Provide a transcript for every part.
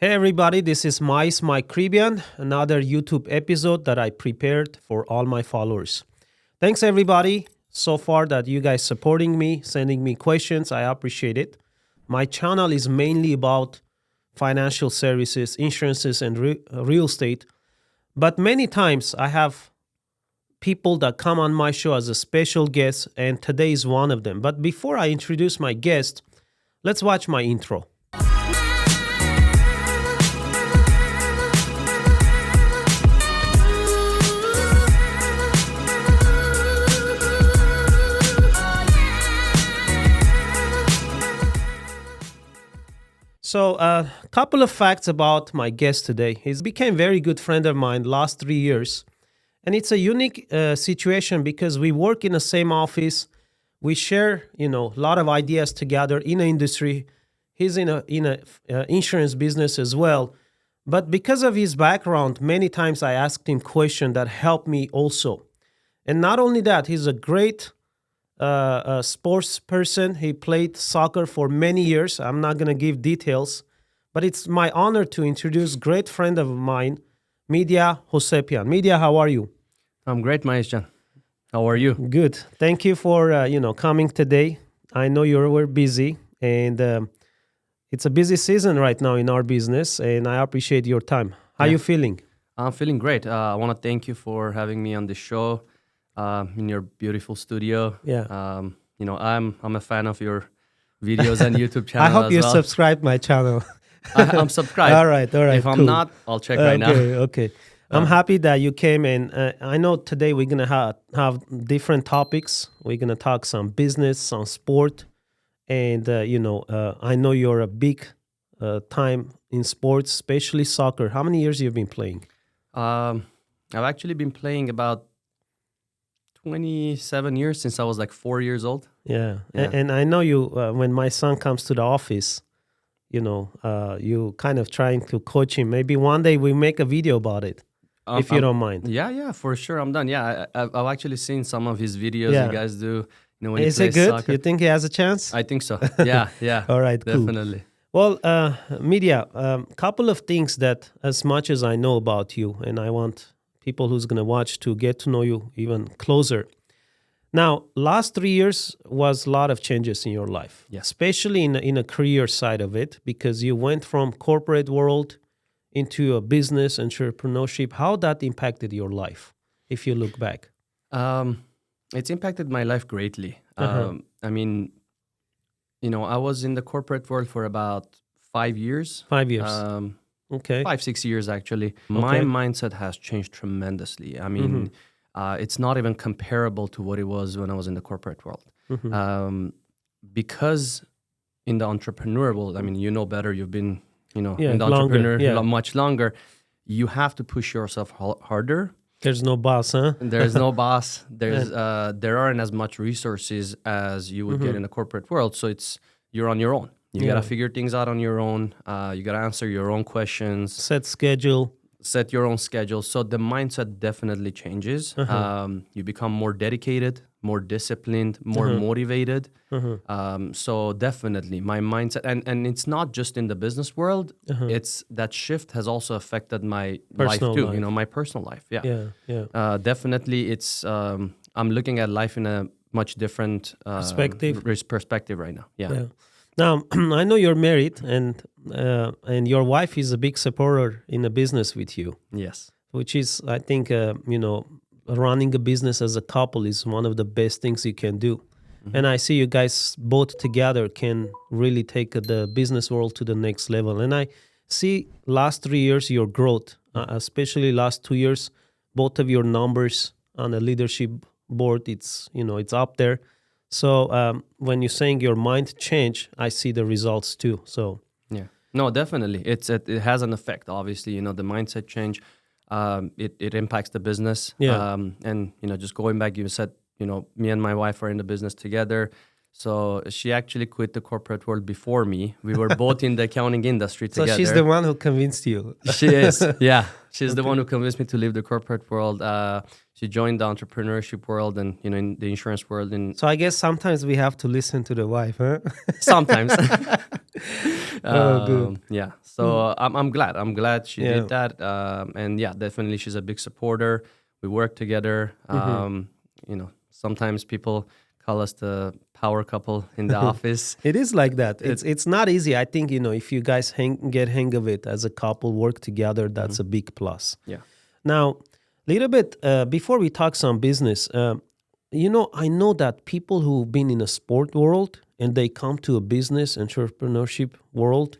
Hey everybody, this is my Caribbean, another YouTube episode that I prepared for all my followers. Thanks everybody so far that you guys supporting me, sending me questions. I appreciate it. My channel is mainly about financial services, insurances, and real estate. But many times I have people that come on my show as a special guest, and today is one of them. But before I introduce my guest, let's watch my intro. So a couple of facts about my guest today. He's became a very good friend of mine last 3 years. And it's a unique situation because we work in the same office. We share, a lot of ideas together in the industry. He's in a insurance business as well. But because of his background, many times I asked him questions that helped me also. And not only that, he's a great a sports person. He played soccer for many years. I'm not going to give details, but it's my honor to introduce great friend of mine, Midya Housepian. Midya, how are you? I'm great, Maishan. How are you? Good. Thank you for coming today. I know you're busy, and it's a busy season right now in our business, and I appreciate your time. How are you feeling? I'm feeling great. I want to thank you for having me on the show. In your beautiful studio. Yeah. I'm a fan of your videos and YouTube channel. I hope you well. subscribe my channel. I'm subscribed. All right. If I'm cool. not, I'll check right now. Okay. I'm happy that you came, and I know today we're gonna have different topics. We're gonna talk some business, some sport, and I know you're a big time in sports, especially soccer. How many years you've been playing? I've actually been playing about 27 years since I was like 4 years old. Yeah. And I know you, when my son comes to the office, you kind of trying to coach him. Maybe one day we make a video about it, if you don't mind. Yeah, for sure. I'm done. Yeah, I've actually seen some of his videos you guys do. When Is he it plays good? soccer. You think he has a chance? I think so. Yeah. All right, definitely. Cool. Well, Midya, couple of things that as much as I know about you, and I want people who's going to watch to get to know you even closer. Now, last 3 years was a lot of changes in your life, especially in a career side of it, because you went from corporate world into a business, entrepreneurship. How that impacted your life, if you look back? It's impacted my life greatly. I was in the corporate world for about 5 years. 5 years. Okay. 5-6 years, actually. My mindset has changed tremendously. I mean, it's not even comparable to what it was when I was in the corporate world. Because in the entrepreneur world, I mean, you know better, you've been, in the entrepreneur much longer. You have to push yourself harder. There's no boss, huh? There's no boss. There aren't as much resources as you would get in the corporate world. So you're on your own. You got to figure things out on your own. You got to answer your own questions. Set your own schedule. So the mindset definitely changes. You become more dedicated, more disciplined, more motivated. So definitely my mindset, and it's not just in the business world. It's that shift has also affected my life too. My personal life. Yeah. Definitely, it's. I'm looking at life in a much different perspective right now. Yeah. Now, I know you're married, and your wife is a big supporter in a business with you. Yes. Which is, I think, running a business as a couple is one of the best things you can do. And I see you guys both together can really take the business world to the next level. And I see last 3 years your growth, especially last 2 years, both of your numbers on the leadership board, it's up there. So when you're saying your mind change, I see the results too. So yeah, no, definitely, it has an effect. Obviously, the mindset change, it impacts the business. Yeah. And just going back, you said me and my wife are in the business together. So she actually quit the corporate world before me. We were both in the accounting industry together. So she's the one who convinced you. She is, yeah. She's the one who convinced me to leave the corporate world. She joined the entrepreneurship world and, in the insurance world. So I guess sometimes we have to listen to the wife, huh? Sometimes. Oh, good. Yeah. So I'm glad. I'm glad she Yeah. did that. And yeah, definitely she's a big supporter. We work together. Sometimes people call us the power couple in the office. It is like that. It, It's not easy. I think, if you guys get hang of it as a couple, work together, that's a big plus. yeah. Now, little bit before we talk some business, I know that people who've been in a sport world and they come to a business entrepreneurship world,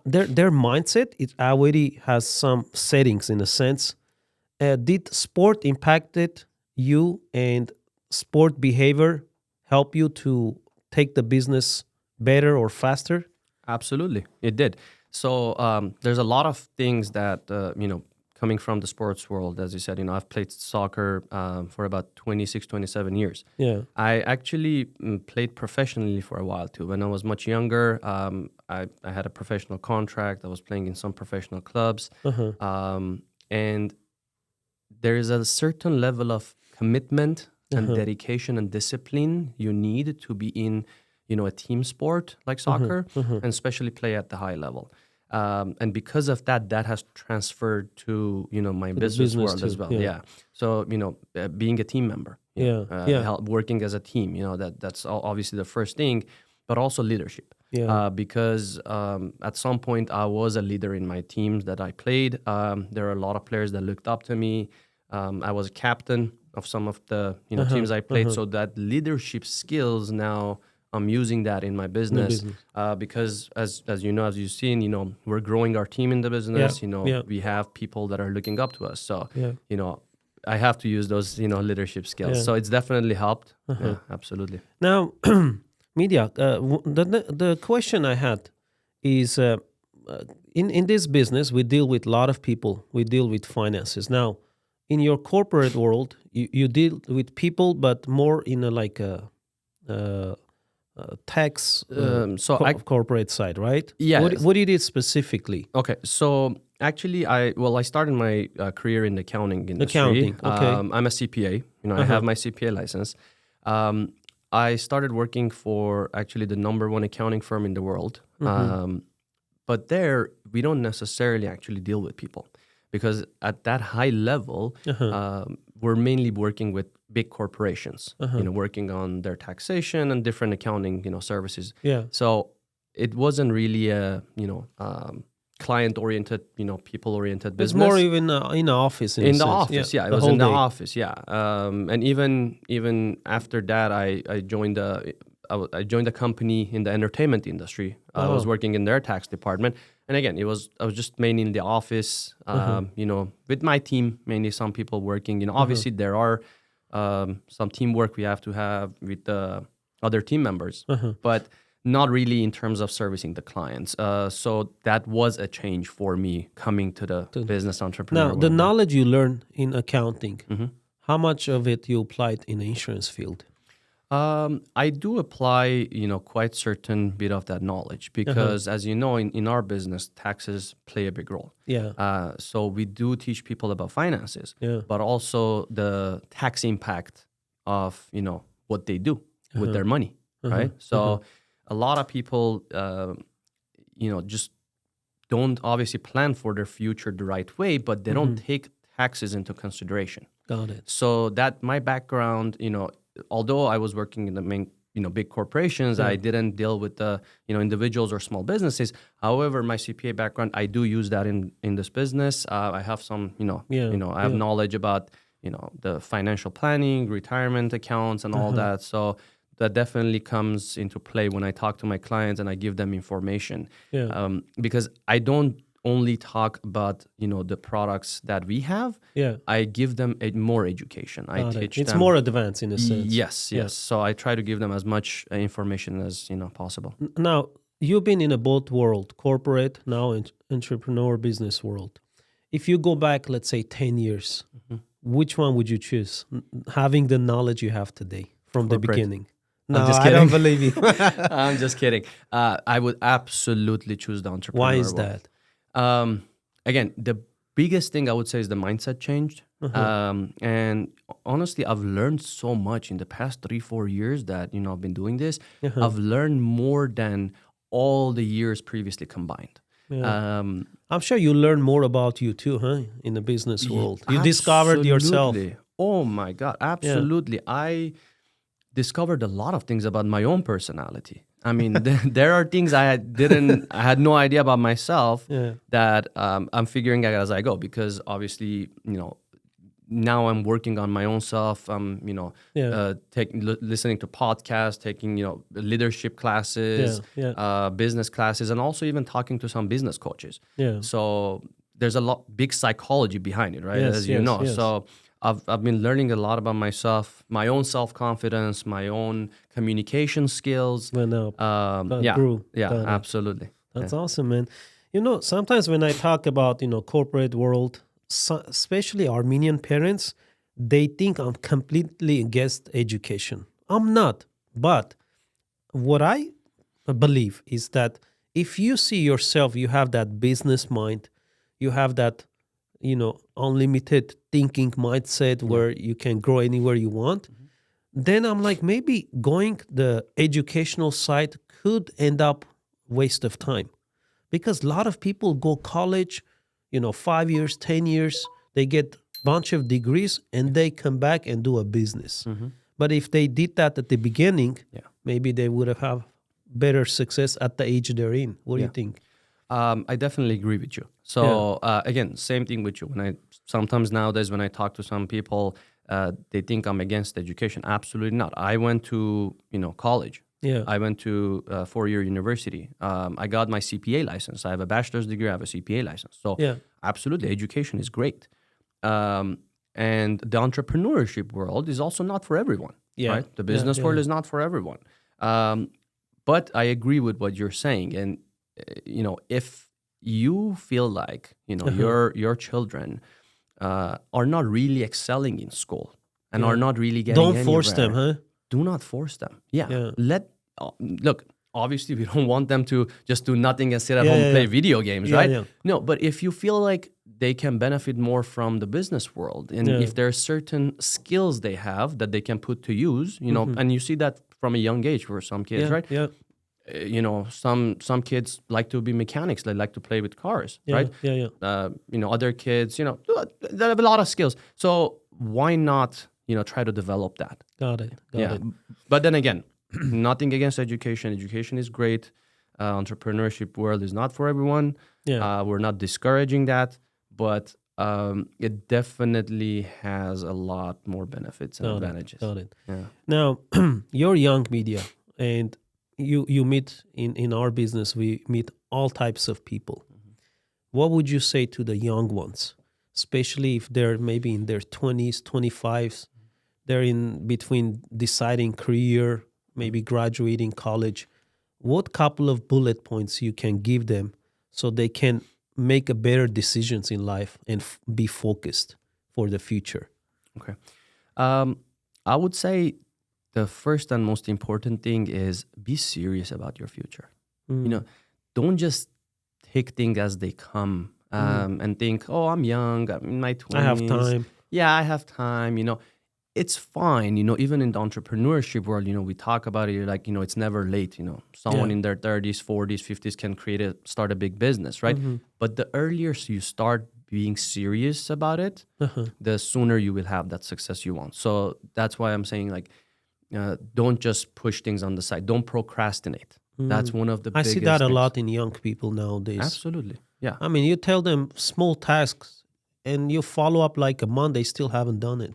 their mindset it already has some settings in a sense. Did sport impacted you and sport behavior help you to take the business better or faster? Absolutely, it did. So there's a lot of things that coming from the sports world, as you said. I've played soccer for about 26, 27 years. Yeah. I actually played professionally for a while too. When I was much younger, I had a professional contract. I was playing in some professional clubs, and there is a certain level of commitment and dedication and discipline you need to be in a team sport like soccer, and especially play at the high level. And because of that, that has transferred to my business world too, as well. yeah. Yeah. So being a team member, working as a team, that's obviously the first thing, but also leadership. Yeah. Because at some point I was a leader in my teams that I played. There are a lot of players that looked up to me. I was a captain of some of the teams I played. So that leadership skills now I'm using that in my business, because as you've seen, we're growing our team in the business. We have people that are looking up to us. So I have to use those leadership skills. Yeah. So it's definitely helped. Yeah, absolutely. Now, Midya, the question I had is in this business we deal with a lot of people. We deal with finances. Now, in your corporate world, you deal with people, but more in a tax corporate side, right? Yes. What you did specifically? Okay, so actually, I started my career in the accounting industry. Accounting, okay. I'm a CPA. I have my CPA license. I started working for actually the number one accounting firm in the world. But there, we don't necessarily actually deal with people, because at that high level, we're mainly working with big corporations, working on their taxation and different accounting, services. Yeah. So it wasn't really a, client-oriented, people-oriented business. It's more even in the office. In the office, yeah. It was in the office, yeah. And even after that, I joined a company in the entertainment industry. I was working in their tax department. And again, I was just mainly in the office, with my team, mainly some people working. Obviously there are some teamwork we have to have with the other team members, but not really in terms of servicing the clients. So that was a change for me coming to the business entrepreneur Now, world. the knowledge you learn in accounting, how much of it you applied in the insurance field? I do apply, quite certain bit of that knowledge, because as you know, in our business, taxes play a big role. Yeah. So we do teach people about finances, Yeah. but also the tax impact of, what they do with their money, right? So a lot of people, just don't obviously plan for their future the right way, but they don't take taxes into consideration. Got it. So that my background, although I was working in the main, big corporations, I didn't deal with the, individuals or small businesses. However, my CPA background, I do use that in this business. I have some, I have knowledge about, the financial planning, retirement accounts, and all that. So that definitely comes into play when I talk to my clients and I give them information. Yeah. Because I don't only talk about the products that we have. Yeah. I give them more education. I teach them. It's more advanced in a sense. Yes. So I try to give them as much information as possible. Now, you've been in a both world, corporate, now entrepreneur business world. If you go back, let's say 10 years, which one would you choose? Having the knowledge you have today from the beginning. No, I'm just kidding. I don't believe you. I'm just kidding. I would absolutely choose the entrepreneur. Why is world. that? Again, the biggest thing I would say is the mindset changed. And honestly, I've learned so much in the past 3-4 years that, I've been doing this. I've learned more than all the years previously combined. Yeah. I'm sure you learn more about you too, huh? In the business world, you discovered yourself. Oh my God, absolutely! I discovered a lot of things about my own personality. I mean, there are things I had no idea about myself that I'm figuring out as I go. Because obviously, now I'm working on my own self. I'm, listening to podcasts, taking, leadership classes, business classes, and also even talking to some business coaches. Yeah. So there's a big psychology behind it, right? Yes, As you yes, know. yes. So I've been learning a lot about myself, my own self-confidence, my own communication skills. Went up. Yeah, grew. absolutely. That's awesome, man. Sometimes when I talk about, corporate world, especially Armenian parents, they think I'm completely against education. I'm not. But what I believe is that if you see yourself, you have that business mind, you have that, unlimited thinking mindset where you can grow anywhere you want, then I'm like, maybe going the educational side could end up waste of time. Because a lot of people go college, 5 years, 10 years, they get bunch of degrees and they come back and do a business. But if they did that at the beginning, maybe they would have better success at the age they're in. What do you think? I definitely agree with you. So again, same thing with you. Sometimes nowadays when I talk to some people, they think I'm against education. Absolutely not. I went to college. Yeah. I went to 4-year university. I got my CPA license. I have a bachelor's degree. I have a CPA license. So absolutely, education is great. And the entrepreneurship world is also not for everyone. Right? The business world is not for everyone. But I agree with what you're saying. And if you feel like your children are not really excelling in school and are not really getting Don't force them, huh? Do not force them. Look, obviously we don't want them to just do nothing and sit at home and play video games, right? No, but if you feel like they can benefit more from the business world, and if there are certain skills they have that they can put to use, and you see that from a young age for some kids, right? Yeah. Some kids like to be mechanics. They like to play with cars, right? Other kids, they have a lot of skills. So why not, try to develop that? Got it. But then again, nothing against education. Education is great. Entrepreneurship world is not for everyone. We're not discouraging that, but it definitely has a lot more benefits and advantages. Got it. Yeah. Now, you're young, Midya, and you meet in our business, we meet all types of people. What would you say to the young ones, especially if they're maybe in their 20s, 25s, they're in between deciding career, maybe graduating college? What couple of bullet points you can give them so they can make a better decisions in life and be focused for the future? Okay. I would say the first and most important thing is be serious about your future. Don't just take things as they come and think, oh, I'm young, I'm in my 20s. I have time. Yeah, I have time. It's fine. Even in the entrepreneurship world, we talk about it like, it's never late. Someone in their 30s, 40s, 50s can start a big business, right? But the earlier you start being serious about it, the sooner you will have that success you want. So that's why I'm saying, like, don't just push things on the side. Don't procrastinate. That's one of the biggest I see that a things. lot in young people nowadays. Absolutely. Yeah. I mean, you tell them small tasks and you follow up like a month, they still haven't done it.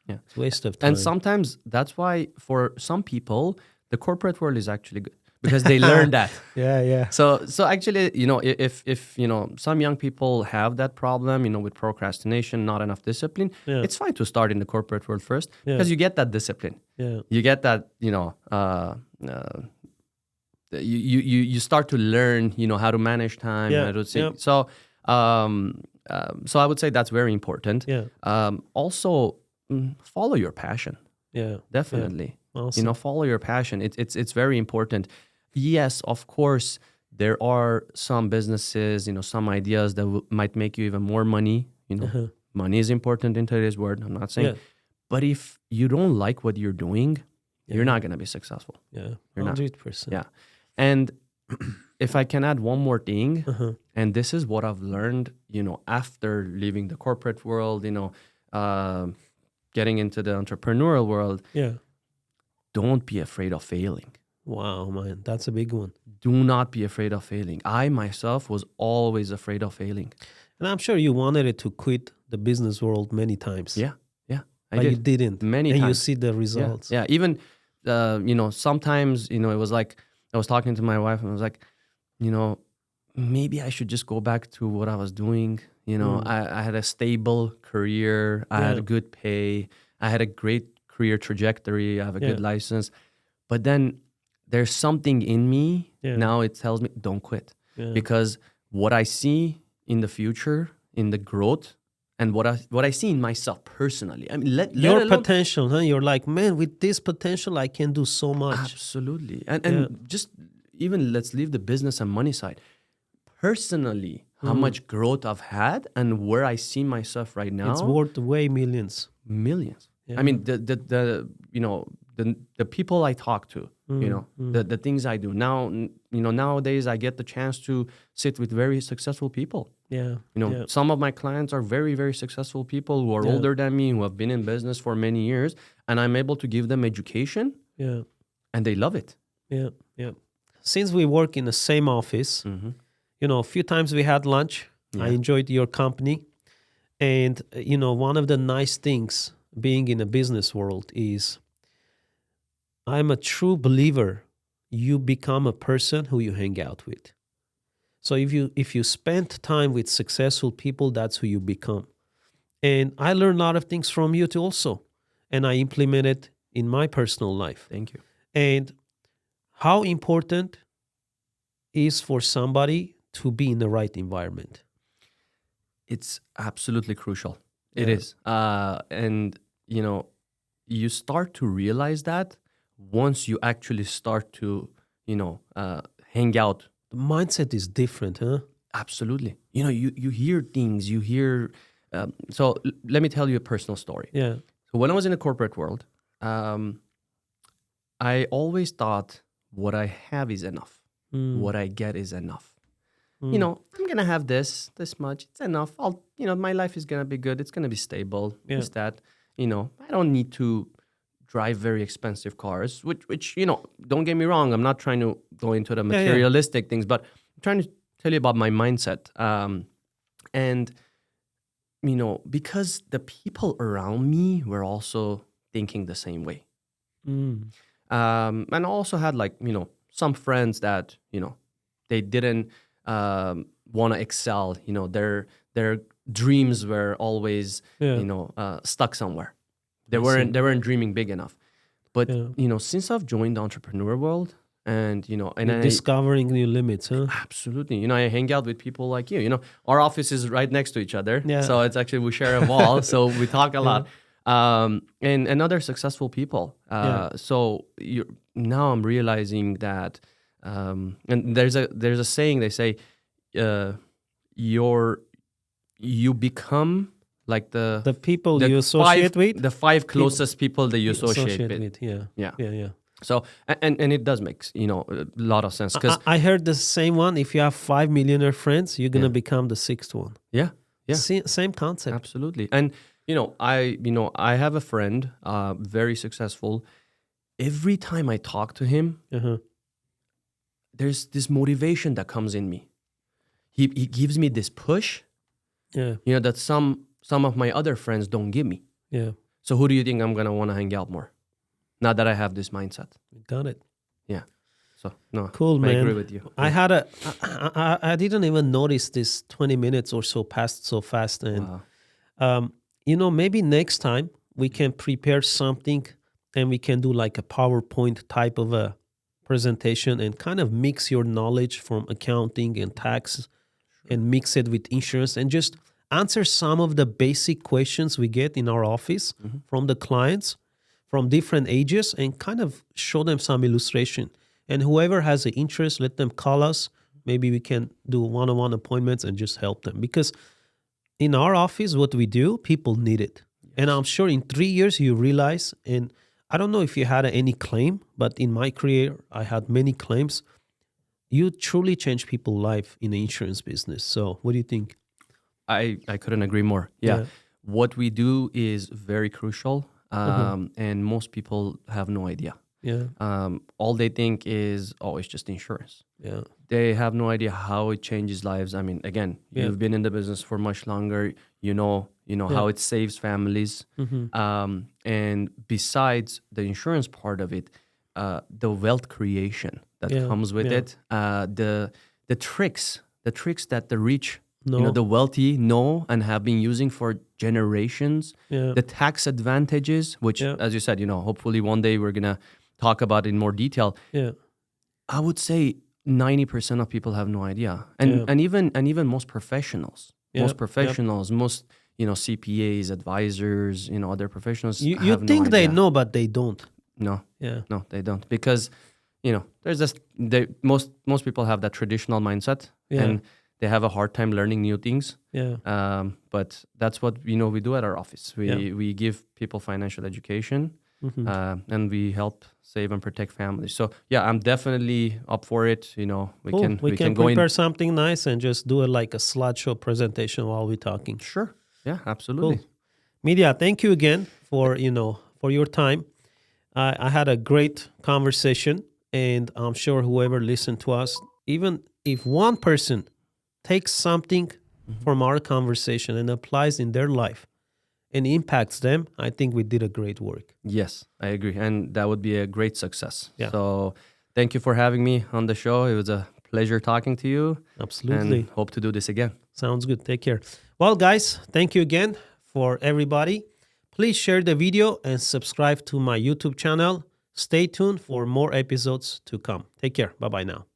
Yeah. It's a waste of time. And sometimes that's why for some people, the corporate world is actually good because they learn that. Yeah. So actually, if some young people have that problem, with procrastination, not enough discipline, it's fine to start in the corporate world first because you get that discipline. Yeah. You get that, you start to learn, how to manage time, how to see. So I would say that's very important. Also, follow your passion. Definitely. Awesome. Follow your passion. It's very important. Yes, of course, there are some businesses, some ideas that might make you even more money. Money is important in today's world. I'm not saying, but if you don't like what you're doing, you're not going to be successful. Yeah, you're 100%. Yeah, and if I can add one more thing, Uh-huh. and this is what I've learned, after leaving the corporate world, getting into the entrepreneurial world, Yeah. don't be afraid of failing. Wow, man, that's a big one. Do not be afraid of failing. I myself was always afraid of failing. And I'm sure you wanted it to quit the business world many times. Yeah, I but did. you didn't. Many and times. you see the results. Yeah. Even, sometimes, it was like, I was talking to my wife and I was like, maybe I should just go back to what I was doing. I had a stable career. I had a good pay. I had a great career trajectory. I have a good license. But then there's something in me now, it tells me don't quit. Because what I see in the future, in the growth, and what I see in myself personally, I mean, your potential, huh? You're like, man, with this potential, I can do so much. Absolutely. And just even let's leave the business and money side. Personally, how much growth I've had and where I see myself right now. It's worth way millions. Millions. Yeah. I mean, the people I talk to, the things I do now, nowadays I get the chance to sit with very successful people. Yeah. Some of my clients are very, very successful people who are older than me, who have been in business for many years, and I'm able to give them education. Yeah. And they love it. Yeah. Since we work in the same office, a few times we had lunch. Yeah. I enjoyed your company. And, one of the nice things being in a business world is I'm a true believer you become a person who you hang out with. So if you spend time with successful people, that's who you become. And I learned a lot of things from you too also. And I implement it in my personal life. Thank you. And how important is for somebody to be in the right environment? It's absolutely crucial. It is. And, you start to realize that once you actually start to, hang out. The mindset is different, huh? Absolutely. You hear things, so let me tell you a personal story. Yeah. So when I was in the corporate world, I always thought what I have is enough. What I get is enough. I'm going to have this much. It's enough. My life is going to be good. It's going to be stable. It's that, I don't need to drive very expensive cars, which, don't get me wrong. I'm not trying to go into the materialistic things, but I'm trying to tell you about my mindset. And, because the people around me were also thinking the same way. And I also had some friends that, they didn't want to excel. Their dreams were always, stuck somewhere. They weren't dreaming big enough. But, since I've joined the entrepreneur world and, and discovering new limits, huh? Absolutely. I hang out with people like you. Our office is right next to each other. Yeah. So it's actually, we share a wall. So we talk a lot. And other successful people. So now I'm realizing that, and there's a saying, they say, you become like the people you associate with, the five closest people that you associate with. Yeah. So and it does make a lot of sense, because I heard the same one. If you have 5 millionaire friends, you're gonna become the 6th one. Yeah. Same concept. Absolutely. And I have a friend, very successful. Every time I talk to him, there's this motivation that comes in me. He gives me this push. Yeah. That some of my other friends don't give me. Yeah. So who do you think I'm gonna want to hang out more? Now that I have this mindset. Got it. Yeah. So no. Cool, man. I agree with you. I didn't even notice this 20 minutes or so passed so fast. And maybe next time we can prepare something and we can do like a PowerPoint type of a presentation and kind of mix your knowledge from accounting and tax and mix it with insurance and just answer some of the basic questions we get in our office from the clients from different ages and kind of show them some illustration. And whoever has an interest, let them call us. Maybe we can do one-on-one appointments and just help them. Because in our office, what we do, people need it. Yes. And I'm sure in 3 years you realize, and I don't know if you had any claim, but in my career, I had many claims. you truly change people's life in the insurance business. So what do you think? I couldn't agree more. Yeah. What we do is very crucial, and most people have no idea. Yeah. All they think is, oh, it's just insurance. Yeah. They have no idea how it changes lives. I mean, again, you've been in the business for much longer. You know how it saves families. And besides the insurance part of it, the wealth creation that comes with it, the tricks that the rich, the wealthy know and have been using for generations, the tax advantages, which, as you said, hopefully one day we're gonna talk about in more detail. Yeah. I would say 90% of people have no idea, and even most professionals, most CPAs, advisors, other professionals. You have think no they idea. know, but they don't. No, Yeah. no, they don't, because there's just most people have that traditional mindset, and they have a hard time learning new things. Yeah. But that's what we do at our office. We give people financial education, and we help save and protect families. So I'm definitely up for it. We can go prepare in. something nice and just do it like a slideshow presentation while we're talking. Sure. Yeah, absolutely. Cool. Midya, thank you again for your time. I had a great conversation, and I'm sure whoever listened to us, even if one person takes something from our conversation and applies in their life and impacts them, I think we did a great work. Yes, I agree. And that would be a great success. Yeah. So thank you for having me on the show. It was a pleasure talking to you. Absolutely. And hope to do this again. Sounds good. Take care. Well, guys, thank you again for everybody. Please share the video and subscribe to my YouTube channel. Stay tuned for more episodes to come. Take care. Bye-bye now.